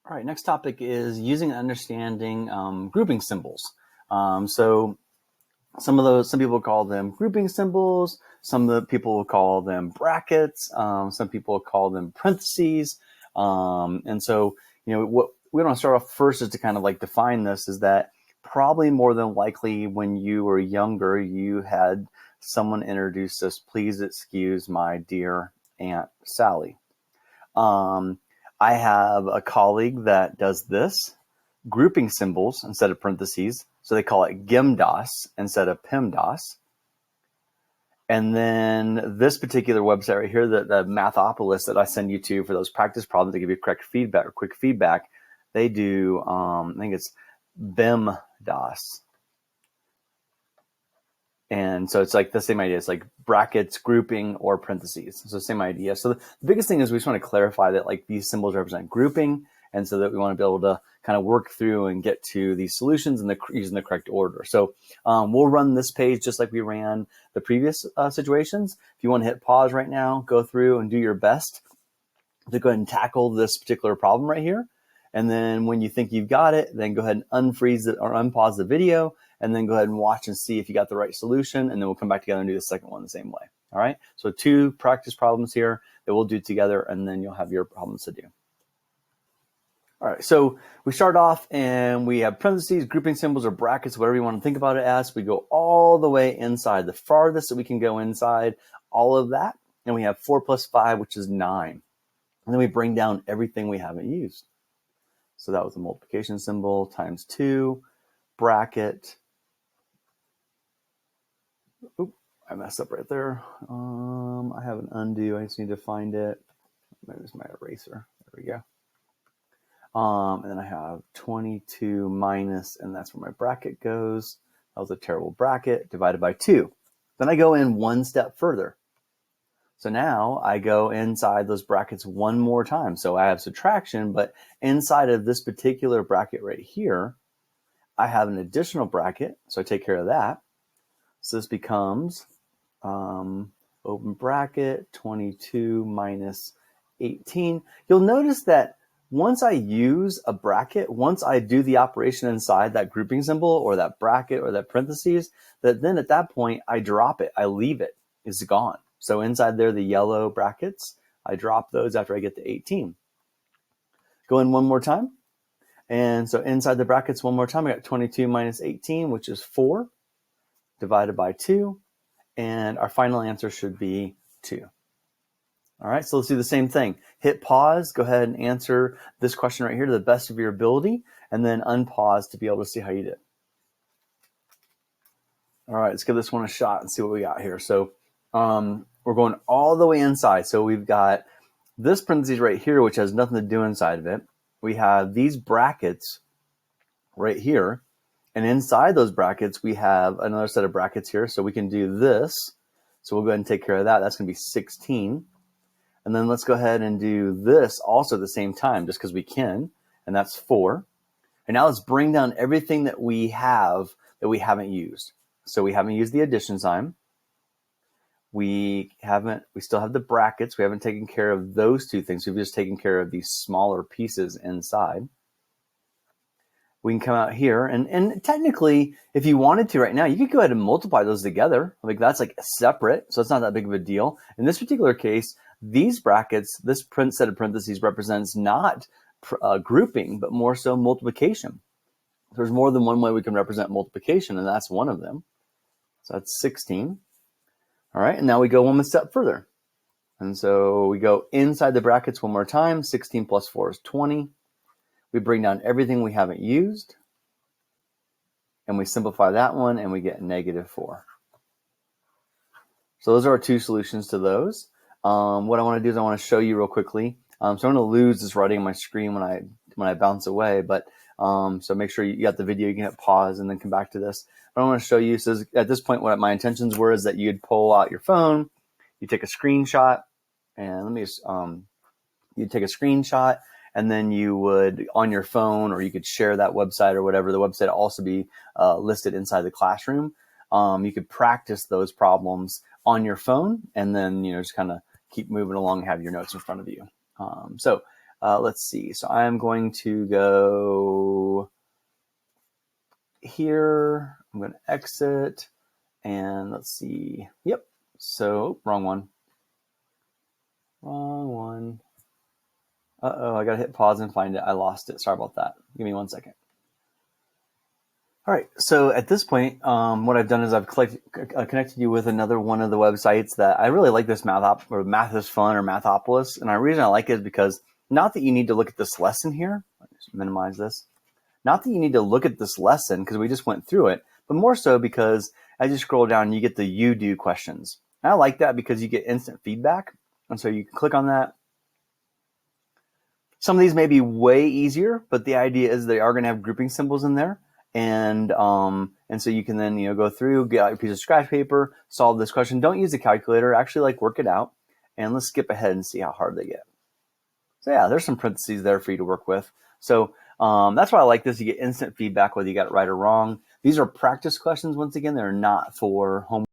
All right, next topic is using and understanding grouping symbols. So some people call them grouping symbols. Some of the people will call them brackets. Some people call them parentheses. And so, what we want to start off first is to kind of like define this is that probably more than likely when you were younger, you had someone introduce us, please excuse my dear Aunt Sally. I have a colleague that does this, grouping symbols instead of parentheses. So they call it GEMDAS instead of PEMDAS. And then this particular website right here, the Mathopolis that I send you to for those practice problems to give you correct feedback or quick feedback, they do, I think it's BEMDAS. And so it's like the same idea. It's like brackets, grouping, or parentheses. So same idea. So the biggest thing is we just want to clarify that like these symbols represent grouping. And so that we want to be able to kind of work through and get to these solutions in using the correct order. So we'll run this page just like we ran the previous situations. If you want to hit pause right now, go through and do your best to go ahead and tackle this particular problem right here. And then when you think you've got it, then go ahead and unfreeze it or unpause the video, and then go ahead and watch and see if you got the right solution. And then we'll come back together and do the second one the same way. All right. So 2 practice problems here that we'll do together, and then you'll have your problems to do. All right, so we start off and we have parentheses, grouping symbols, or brackets, whatever you want to think about it as. We go all the way inside, the farthest that we can go inside, all of that. And we have 4 plus 5, which is 9. And then we bring down everything we haven't used. So that was a multiplication symbol times 2, bracket. Oop, I messed up right there. I have an undo. I just need to find it. Maybe it's my eraser. There we go. And then I have 22 minus, and that's where my bracket goes. That was a terrible bracket, divided by 2. Then I go in one step further. So now I go inside those brackets one more time. So I have subtraction, but inside of this particular bracket right here, I have an additional bracket. So I take care of that. So this becomes open bracket, 22 minus 18. You'll notice that once I use a bracket, once I do the operation inside that grouping symbol or that bracket or that parentheses, that then at that point I drop it, I leave it, it's gone. So inside there, the yellow brackets, I drop those after I get to 18. Go in one more time. And so inside the brackets one more time, I got 22 minus 18, which is 4, divided by 2. And our final answer should be 2. All right, so let's do the same thing. Hit pause, go ahead and answer this question right here to the best of your ability, and then unpause to be able to see how you did. All right, let's give this one a shot and see what we got here. So we're going all the way inside. So we've got this parentheses right here, which has nothing to do inside of it. We have these brackets right here, and inside those brackets, we have another set of brackets here. So we can do this. So we'll go ahead and take care of that. That's going to be 16. And then let's go ahead and do this also at the same time, just because we can. And that's 4. And now let's bring down everything that we have that we haven't used. So we haven't used the addition sign. We still have the brackets. We haven't taken care of those 2 things. We've just taken care of these smaller pieces inside. We can come out here and technically, if you wanted to right now, you could go ahead and multiply those together. Like that's like separate. So it's not that big of a deal. In this particular case, these brackets, this set of parentheses represents not grouping, but more so multiplication. There's more than one way we can represent multiplication, and that's one of them. So that's 16. All right, and now we go one step further. And so we go inside the brackets one more time. 16 plus 4 is 20. We bring down everything we haven't used, and we simplify that one, and we get -4. So those are our 2 solutions to those. What I want to do is I want to show you real quickly. So I'm going to lose this writing on my screen when I bounce away, but so make sure you got the video. You can hit pause and then come back to this. But I want to show you. So at this point, what my intentions were is that you'd pull out your phone, you take a screenshot, and let me just you'd take a screenshot, and then you would on your phone, or you could share that website or whatever. The website will also be listed inside the classroom. You could practice those problems on your phone, and then just kind of keep moving along and have your notes in front of you. So Let's see. So I'm going to go here. I'm going to exit. And let's see. Yep. So, wrong one. Wrong one. Uh-oh, I got to hit pause and find it. I lost it. Sorry about that. Give me 1 second. All right, so at this point, what I've done is I've connected you with another one of the websites that I really like, this Math is Fun or Mathopolis. And the reason I like it is because not that you need to look at this lesson here. Let me just minimize this. Not that you need to look at this lesson because we just went through it, but more so because as you scroll down, you get the you do questions. And I like that because you get instant feedback. And so you can click on that. Some of these may be way easier, but the idea is they are going to have grouping symbols in there. And so you can then, go through, get out your piece of scratch paper, solve this question. Don't use a calculator. Actually, work it out. And let's skip ahead and see how hard they get. So yeah, there's some parentheses there for you to work with. So that's why I like this. You get instant feedback whether you got it right or wrong. These are practice questions. Once again, they're not for homework.